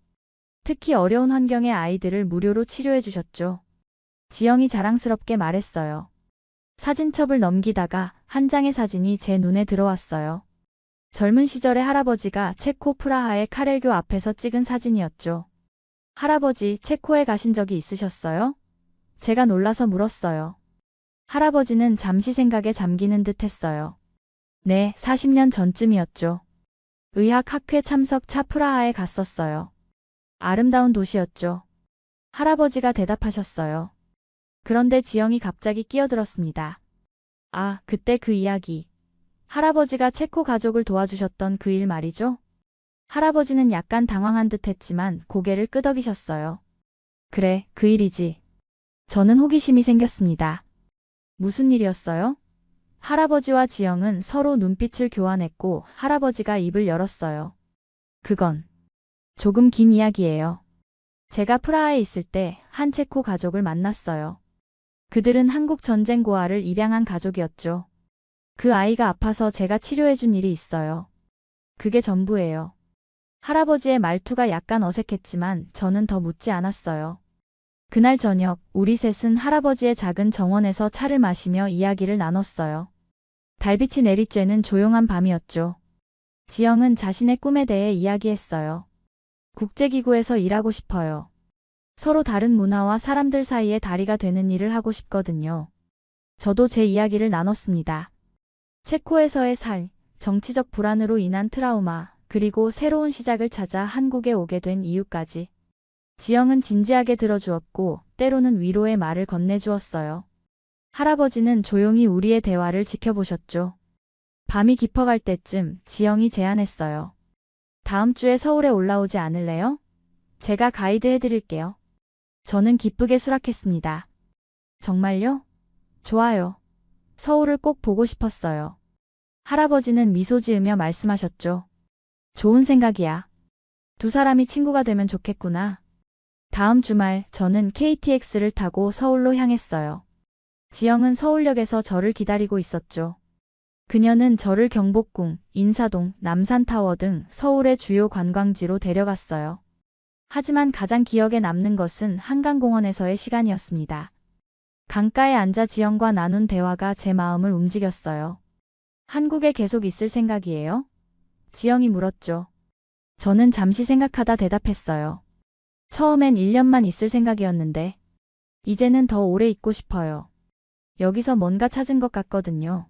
[SPEAKER 1] 특히 어려운 환경의 아이들을 무료로 치료해 주셨죠. 지영이 자랑스럽게 말했어요. 사진첩을 넘기다가 한 장의 사진이 제 눈에 들어왔어요. 젊은 시절의 할아버지가 체코 프라하의 카렐교 앞에서 찍은 사진이었죠. 할아버지, 체코에 가신 적이 있으셨어요? 제가 놀라서 물었어요. 할아버지는 잠시 생각에 잠기는 듯 했어요. 네, 40년 전쯤이었죠. 의학학회 참석차 프라하에 갔었어요. 아름다운 도시였죠. 할아버지가 대답하셨어요. 그런데 지영이 갑자기 끼어들었습니다. 아, 그때 그 이야기. 할아버지가 체코 가족을 도와주셨던 그 일 말이죠? 할아버지는 약간 당황한 듯 했지만 고개를 끄덕이셨어요. 그래, 그 일이지. 저는 호기심이 생겼습니다. 무슨 일이었어요? 할아버지와 지영은 서로 눈빛을 교환했고 할아버지가 입을 열었어요. 그건 조금 긴 이야기예요. 제가 프라하에 있을 때 한 체코 가족을 만났어요. 그들은 한국 전쟁 고아를 입양한 가족이었죠. 그 아이가 아파서 제가 치료해준 일이 있어요. 그게 전부예요. 할아버지의 말투가 약간 어색했지만 저는 더 묻지 않았어요. 그날 저녁 우리 셋은 할아버지의 작은 정원에서 차를 마시며 이야기를 나눴어요. 달빛이 내리쬐는 조용한 밤이었죠. 지영은 자신의 꿈에 대해 이야기했어요. 국제기구에서 일하고 싶어요. 서로 다른 문화와 사람들 사이의 다리가 되는 일을 하고 싶거든요. 저도 제 이야기를 나눴습니다. 체코에서의 살, 정치적 불안으로 인한 트라우마, 그리고 새로운 시작을 찾아 한국에 오게 된 이유까지. 지영은 진지하게 들어주었고 때로는 위로의 말을 건네주었어요. 할아버지는 조용히 우리의 대화를 지켜보셨죠. 밤이 깊어갈 때쯤 지영이 제안했어요. 다음 주에 서울에 올라오지 않을래요? 제가 가이드 해드릴게요. 저는 기쁘게 수락했습니다. 정말요? 좋아요. 서울을 꼭 보고 싶었어요. 할아버지는 미소 지으며 말씀하셨죠. 좋은 생각이야. 두 사람이 친구가 되면 좋겠구나. 다음 주말 저는 KTX를 타고 서울로 향했어요. 지영은 서울역에서 저를 기다리고 있었죠. 그녀는 저를 경복궁, 인사동, 남산타워 등 서울의 주요 관광지로 데려갔어요. 하지만 가장 기억에 남는 것은 한강공원에서의 시간이었습니다. 강가에 앉아 지영과 나눈 대화가 제 마음을 움직였어요. 한국에 계속 있을 생각이에요? 지영이 물었죠. 저는 잠시 생각하다 대답했어요. 처음엔 1년만 있을 생각이었는데 이제는 더 오래 있고 싶어요. 여기서 뭔가 찾은 것 같거든요.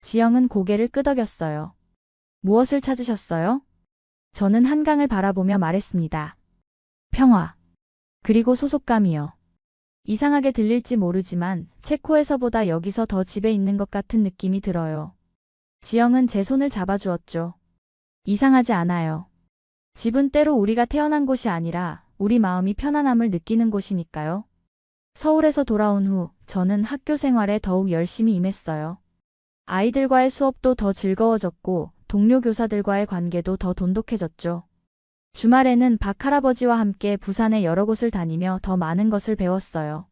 [SPEAKER 1] 지영은 고개를 끄덕였어요. 무엇을 찾으셨어요? 저는 한강을 바라보며 말했습니다. 평화. 그리고 소속감이요. 이상하게 들릴지 모르지만 체코에서보다 여기서 더 집에 있는 것 같은 느낌이 들어요. 지영은 제 손을 잡아주었죠. 이상하지 않아요. 집은 때로 우리가 태어난 곳이 아니라 우리 마음이 편안함을 느끼는 곳이니까요. 서울에서 돌아온 후 저는 학교 생활에 더욱 열심히 임했어요. 아이들과의 수업도 더 즐거워졌고 동료 교사들과의 관계도 더 돈독해졌죠. 주말에는 박 할아버지와 함께 부산의 여러 곳을 다니며 더 많은 것을 배웠어요.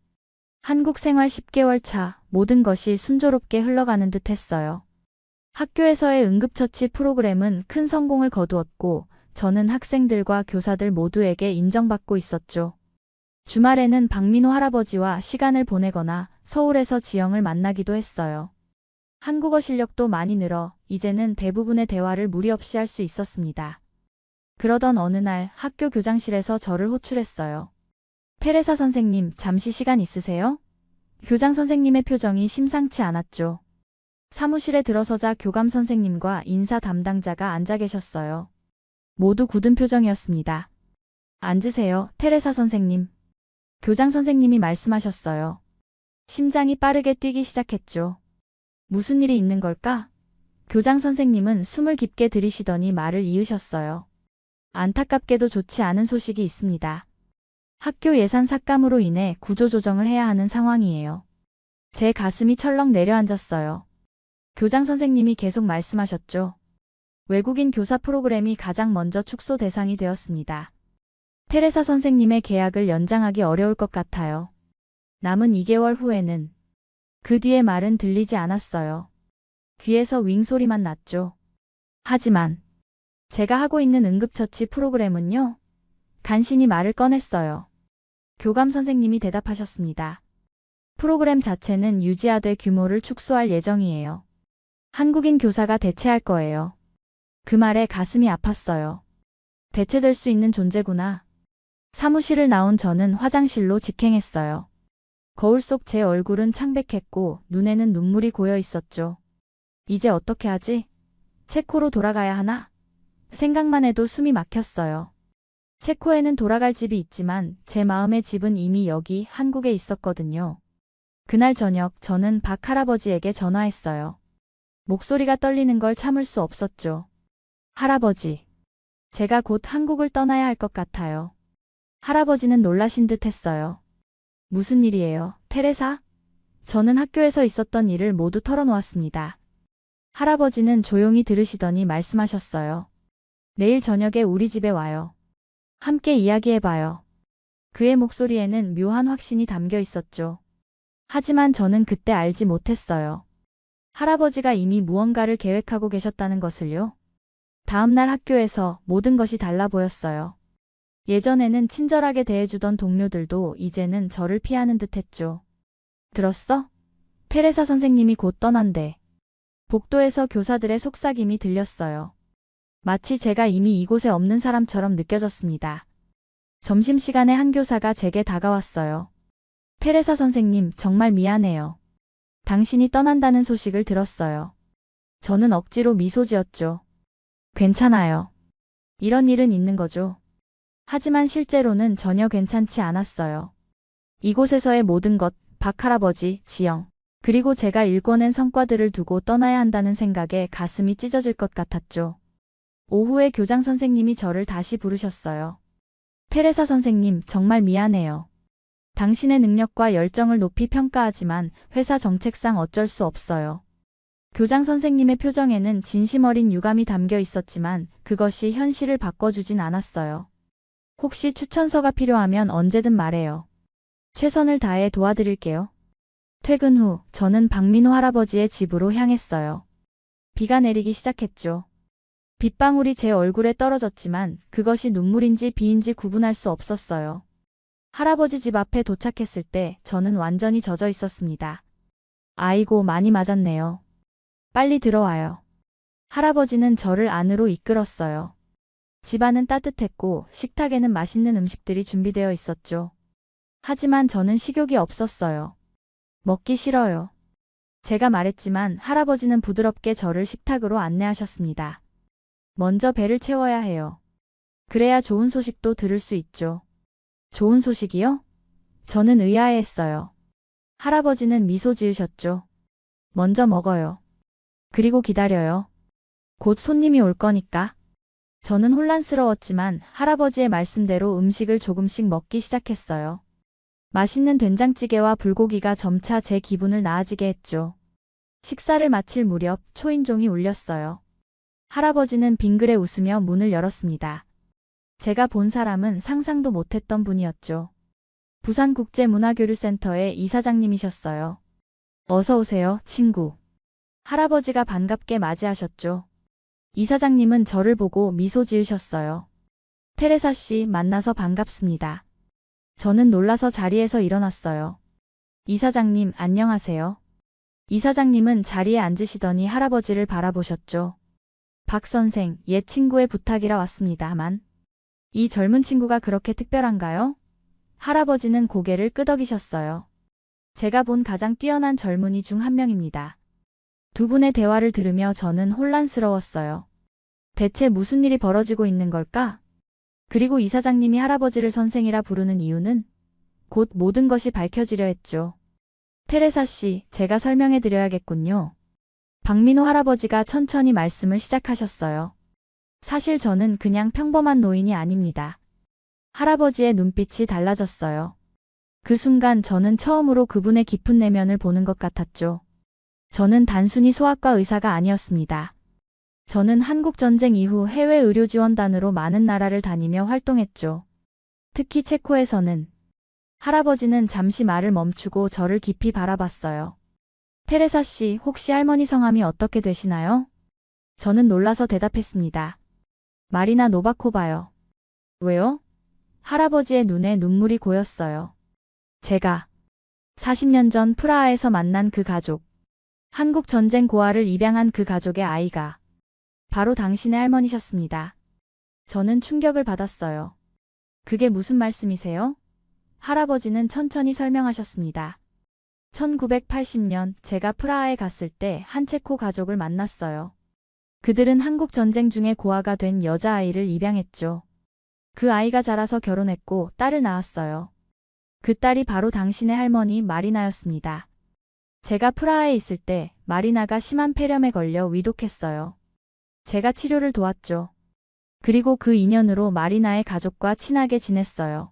[SPEAKER 1] 한국 생활 10개월 차, 모든 것이 순조롭게 흘러가는 듯 했어요. 학교에서의 응급처치 프로그램은 큰 성공을 거두었고 저는 학생들과 교사들 모두에게 인정받고 있었죠. 주말에는 박민호 할아버지와 시간을 보내거나 서울에서 지영을 만나기도 했어요. 한국어 실력도 많이 늘어 이제는 대부분의 대화를 무리 없이 할 수 있었습니다. 그러던 어느 날 학교 교장실에서 저를 호출했어요. 테레사 선생님, 잠시 시간 있으세요? 교장 선생님의 표정이 심상치 않았죠. 사무실에 들어서자 교감 선생님과 인사 담당자가 앉아 계셨어요. 모두 굳은 표정이었습니다. 앉으세요, 테레사 선생님. 교장 선생님이 말씀하셨어요. 심장이 빠르게 뛰기 시작했죠. 무슨 일이 있는 걸까? 교장 선생님은 숨을 깊게 들이쉬더니 말을 이으셨어요. 안타깝게도 좋지 않은 소식이 있습니다. 학교 예산 삭감으로 인해 구조조정을 해야 하는 상황이에요. 제 가슴이 철렁 내려앉았어요. 교장 선생님이 계속 말씀하셨죠. 외국인 교사 프로그램이 가장 먼저 축소 대상이 되었습니다. 테레사 선생님의 계약을 연장하기 어려울 것 같아요. 남은 2개월 후에는. 그 뒤의 말은 들리지 않았어요. 귀에서 윙 소리만 났죠. 하지만 제가 하고 있는 응급처치 프로그램은요? 간신히 말을 꺼냈어요. 교감 선생님이 대답하셨습니다. 프로그램 자체는 유지하되 규모를 축소할 예정이에요. 한국인 교사가 대체할 거예요. 그 말에 가슴이 아팠어요. 대체될 수 있는 존재구나. 사무실을 나온 저는 화장실로 직행했어요. 거울 속 제 얼굴은 창백했고 눈에는 눈물이 고여 있었죠. 이제 어떻게 하지? 체코로 돌아가야 하나? 생각만 해도 숨이 막혔어요. 체코에는 돌아갈 집이 있지만 제 마음의 집은 이미 여기 한국에 있었거든요. 그날 저녁 저는 박 할아버지에게 전화했어요. 목소리가 떨리는 걸 참을 수 없었죠. 할아버지, 제가 곧 한국을 떠나야 할 것 같아요. 할아버지는 놀라신 듯 했어요. 무슨 일이에요, 테레사? 저는 학교에서 있었던 일을 모두 털어놓았습니다. 할아버지는 조용히 들으시더니 말씀하셨어요. 내일 저녁에 우리 집에 와요. 함께 이야기해봐요. 그의 목소리에는 묘한 확신이 담겨 있었죠. 하지만 저는 그때 알지 못했어요. 할아버지가 이미 무언가를 계획하고 계셨다는 것을요. 다음 날 학교에서 모든 것이 달라 보였어요. 예전에는 친절하게 대해주던 동료들도 이제는 저를 피하는 듯 했죠. 들었어? 테레사 선생님이 곧 떠난대. 복도에서 교사들의 속삭임이 들렸어요. 마치 제가 이미 이곳에 없는 사람처럼 느껴졌습니다. 점심시간에 한 교사가 제게 다가왔어요. 테레사 선생님, 정말 미안해요. 당신이 떠난다는 소식을 들었어요. 저는 억지로 미소 지었죠. 괜찮아요. 이런 일은 있는 거죠. 하지만 실제로는 전혀 괜찮지 않았어요. 이곳에서의 모든 것, 박할아버지, 지영, 그리고 제가 일궈낸 성과들을 두고 떠나야 한다는 생각에 가슴이 찢어질 것 같았죠. 오후에 교장 선생님이 저를 다시 부르셨어요. 테레사 선생님, 정말 미안해요. 당신의 능력과 열정을 높이 평가하지만 회사 정책상 어쩔 수 없어요. 교장 선생님의 표정에는 진심 어린 유감이 담겨 있었지만 그것이 현실을 바꿔주진 않았어요. 혹시 추천서가 필요하면 언제든 말해요. 최선을 다해 도와드릴게요. 퇴근 후 저는 박민호 할아버지의 집으로 향했어요. 비가 내리기 시작했죠. 빗방울이 제 얼굴에 떨어졌지만 그것이 눈물인지 비인지 구분할 수 없었어요. 할아버지 집 앞에 도착했을 때 저는 완전히 젖어 있었습니다. 아이고, 많이 맞았네요. 빨리 들어와요. 할아버지는 저를 안으로 이끌었어요. 집안은 따뜻했고 식탁에는 맛있는 음식들이 준비되어 있었죠. 하지만 저는 식욕이 없었어요. 먹기 싫어요. 제가 말했지만 할아버지는 부드럽게 저를 식탁으로 안내하셨습니다. 먼저 배를 채워야 해요. 그래야 좋은 소식도 들을 수 있죠. 좋은 소식이요? 저는 의아해했어요. 할아버지는 미소 지으셨죠. 먼저 먹어요. 그리고 기다려요. 곧 손님이 올 거니까. 저는 혼란스러웠지만 할아버지의 말씀대로 음식을 조금씩 먹기 시작했어요. 맛있는 된장찌개와 불고기가 점차 제 기분을 나아지게 했죠. 식사를 마칠 무렵 초인종이 울렸어요. 할아버지는 빙그레 웃으며 문을 열었습니다. 제가 본 사람은 상상도 못했던 분이었죠. 부산국제문화교류센터의 이사장님이셨어요. 어서 오세요, 친구. 할아버지가 반갑게 맞이하셨죠. 이사장님은 저를 보고 미소 지으셨어요. 테레사 씨, 만나서 반갑습니다. 저는 놀라서 자리에서 일어났어요. 이사장님, 안녕하세요. 이사장님은 자리에 앉으시더니 할아버지를 바라보셨죠. 박 선생, 옛 친구의 부탁이라 왔습니다만. 이 젊은 친구가 그렇게 특별한가요? 할아버지는 고개를 끄덕이셨어요. 제가 본 가장 뛰어난 젊은이 중 한 명입니다. 두 분의 대화를 들으며 저는 혼란스러웠어요. 대체 무슨 일이 벌어지고 있는 걸까? 그리고 이사장님이 할아버지를 선생이라 부르는 이유는? 곧 모든 것이 밝혀지려 했죠. 테레사 씨, 제가 설명해 드려야겠군요. 박민호 할아버지가 천천히 말씀을 시작하셨어요. 사실 저는 그냥 평범한 노인이 아닙니다. 할아버지의 눈빛이 달라졌어요. 그 순간 저는 처음으로 그분의 깊은 내면을 보는 것 같았죠. 저는 단순히 소아과 의사가 아니었습니다. 저는 한국전쟁 이후 해외 의료지원단으로 많은 나라를 다니며 활동했죠. 특히 체코에서는. 할아버지는 잠시 말을 멈추고 저를 깊이 바라봤어요. 테레사 씨, 혹시 할머니 성함이 어떻게 되시나요? 저는 놀라서 대답했습니다. 마리나 노바코바요. 왜요? 할아버지의 눈에 눈물이 고였어요. 제가 40년 전 프라하에서 만난 그 가족, 한국 전쟁 고아를 입양한 그 가족의 아이가 바로 당신의 할머니셨습니다. 저는 충격을 받았어요. 그게 무슨 말씀이세요? 할아버지는 천천히 설명하셨습니다. 1980년 제가 프라하에 갔을 때 한 체코 가족을 만났어요. 그들은 한국 전쟁 중에 고아가 된 여자아이를 입양했죠. 그 아이가 자라서 결혼했고 딸을 낳았어요. 그 딸이 바로 당신의 할머니 마리나였습니다. 제가 프라하에 있을 때 마리나가 심한 폐렴에 걸려 위독했어요. 제가 치료를 도왔죠. 그리고 그 인연으로 마리나의 가족과 친하게 지냈어요.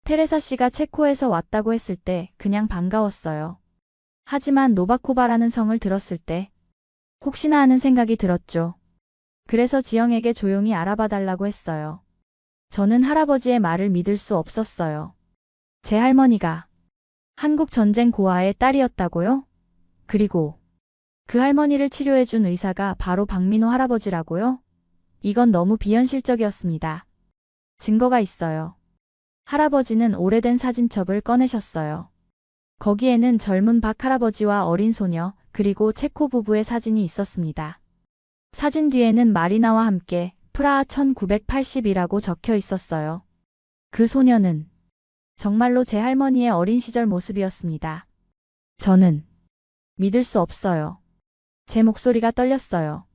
[SPEAKER 1] 테레사 씨가 체코에서 왔다고 했을 때 그냥 반가웠어요. 하지만 노바코바라는 성을 들었을 때 혹시나 하는 생각이 들었죠. 그래서 지영에게 조용히 알아봐 달라고 했어요. 저는 할아버지의 말을 믿을 수 없었어요. 제 할머니가 한국 전쟁 고아의 딸이었다고요? 그리고 그 할머니를 치료해준 의사가 바로 박민호 할아버지라고요? 이건 너무 비현실적이었습니다. 증거가 있어요. 할아버지는 오래된 사진첩을 꺼내셨어요. 거기에는 젊은 박 할아버지와 어린 소녀, 그리고 체코 부부의 사진이 있었습니다. 사진 뒤에는 마리나와 함께 프라하 1980이라고 적혀 있었어요. 그 소녀는 정말로 제 할머니의 어린 시절 모습이었습니다. 저는 믿을 수 없어요. 제 목소리가 떨렸어요.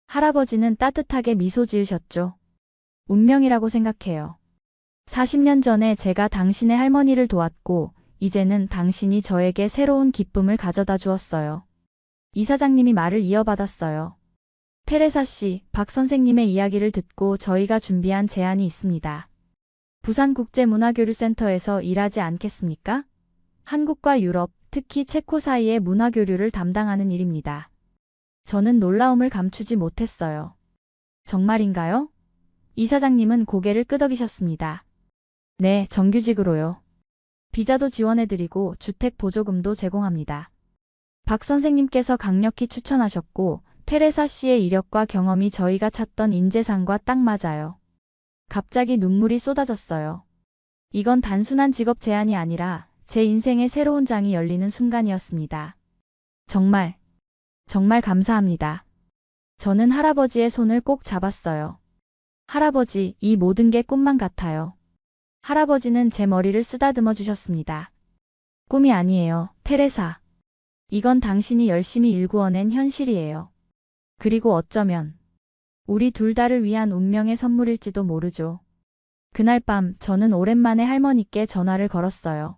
[SPEAKER 1] 할아버지는 따뜻하게 미소 지으셨죠. 운명이라고 생각해요. 40년 전에 제가 당신의 할머니를 도왔고 이제는 당신이 저에게 새로운 기쁨을 가져다 주었어요. 이사장님이 말을 이어받았어요. 테레사 씨, 박 선생님의 이야기를 듣고 저희가 준비한 제안이 있습니다. 부산국제문화교류센터에서 일하지 않겠습니까? 한국과 유럽, 특히 체코 사이의 문화교류를 담당하는 일입니다. 저는 놀라움을 감추지 못했어요. 정말인가요? 이사장님은 고개를 끄덕이셨습니다. 네, 정규직으로요. 비자도 지원해드리고 주택 보조금도 제공합니다. 박 선생님께서 강력히 추천하셨고 테레사 씨의 이력과 경험이 저희가 찾던 인재상과 딱 맞아요. 갑자기 눈물이 쏟아졌어요. 이건 단순한 직업 제안이 아니라 제 인생의 새로운 장이 열리는 순간이었습니다. 정말 감사합니다. 저는 할아버지의 손을 꼭 잡았어요. 할아버지, 이 모든 게 꿈만 같아요. 할아버지는 제 머리를 쓰다듬어 주셨습니다. 꿈이 아니에요, 테레사. 이건 당신이 열심히 일구어낸 현실이에요. 그리고 어쩌면 우리 둘 다를 위한 운명의 선물일지도 모르죠. 그날 밤 저는 오랜만에 할머니께 전화를 걸었어요.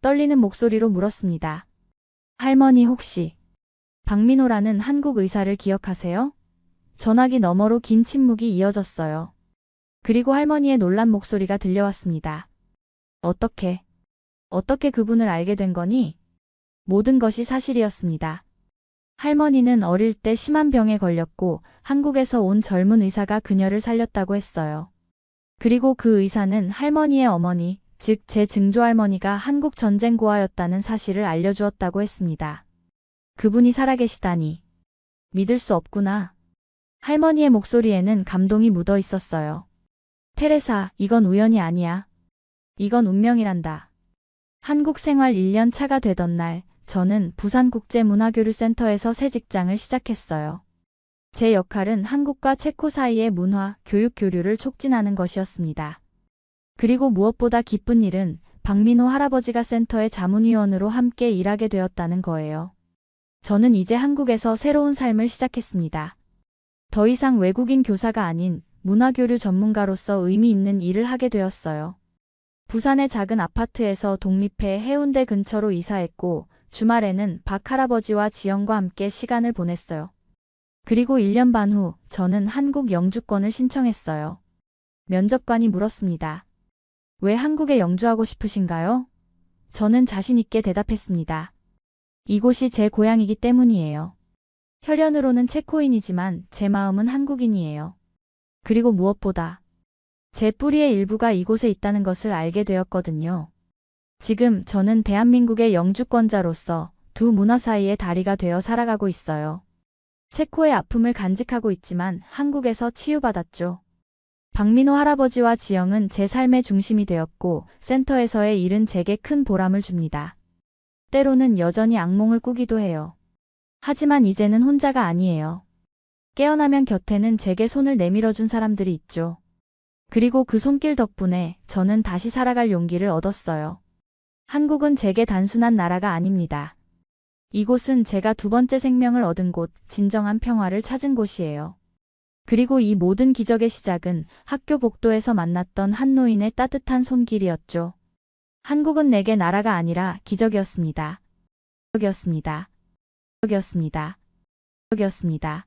[SPEAKER 1] 떨리는 목소리로 물었습니다. 할머니 혹시 박민호라는 한국 의사를 기억하세요? 전화기 너머로 긴 침묵이 이어졌어요. 그리고 할머니의 놀란 목소리가 들려왔습니다. 어떻게 그분을 알게 된 거니? 모든 것이 사실이었습니다. 할머니는 어릴 때 심한 병에 걸렸고 한국에서 온 젊은 의사가 그녀를 살렸다고 했어요. 그리고 그 의사는 할머니의 어머니, 즉 제 증조할머니가 한국 전쟁 고아였다는 사실을 알려주었다고 했습니다. 그분이 살아계시다니. 믿을 수 없구나. 할머니의 목소리에는 감동이 묻어 있었어요. 테레사, 이건 우연이 아니야. 이건 운명이란다. 한국 생활 1년 차가 되던 날, 저는 부산국제문화교류센터에서 새 직장을 시작했어요. 제 역할은 한국과 체코 사이의 문화, 교육 교류를 촉진하는 것이었습니다. 그리고 무엇보다 기쁜 일은 박민호 할아버지가 센터의 자문위원으로 함께 일하게 되었다는 거예요. 저는 이제 한국에서 새로운 삶을 시작했습니다. 더 이상 외국인 교사가 아닌 문화교류 전문가로서 의미 있는 일을 하게 되었어요. 부산의 작은 아파트에서 독립해 해운대 근처로 이사했고 주말에는 박 할아버지와 지영과 함께 시간을 보냈어요. 그리고 1년 반 후 저는 한국 영주권을 신청했어요. 면접관이 물었습니다. 왜 한국에 영주하고 싶으신가요? 저는 자신 있게 대답했습니다. 이곳이 제 고향이기 때문이에요. 혈연으로는 체코인이지만 제 마음은 한국인이에요. 그리고 무엇보다 제 뿌리의 일부가 이곳에 있다는 것을 알게 되었거든요. 지금 저는 대한민국의 영주권자로서 두 문화 사이의 다리가 되어 살아가고 있어요. 체코의 아픔을 간직하고 있지만 한국에서 치유받았죠. 박민호 할아버지와 지영은 제 삶의 중심이 되었고 센터에서의 일은 제게 큰 보람을 줍니다. 때로는 여전히 악몽을 꾸기도 해요. 하지만 이제는 혼자가 아니에요. 깨어나면 곁에는 제게 손을 내밀어준 사람들이 있죠. 그리고 그 손길 덕분에 저는 다시 살아갈 용기를 얻었어요. 한국은 제게 단순한 나라가 아닙니다. 이곳은 제가 두 번째 생명을 얻은 곳, 진정한 평화를 찾은 곳이에요. 그리고 이 모든 기적의 시작은 학교 복도에서 만났던 한 노인의 따뜻한 손길이었죠. 한국은 내게 나라가 아니라 기적이었습니다. 기적이었습니다. 기적이었습니다. 기적이었습니다.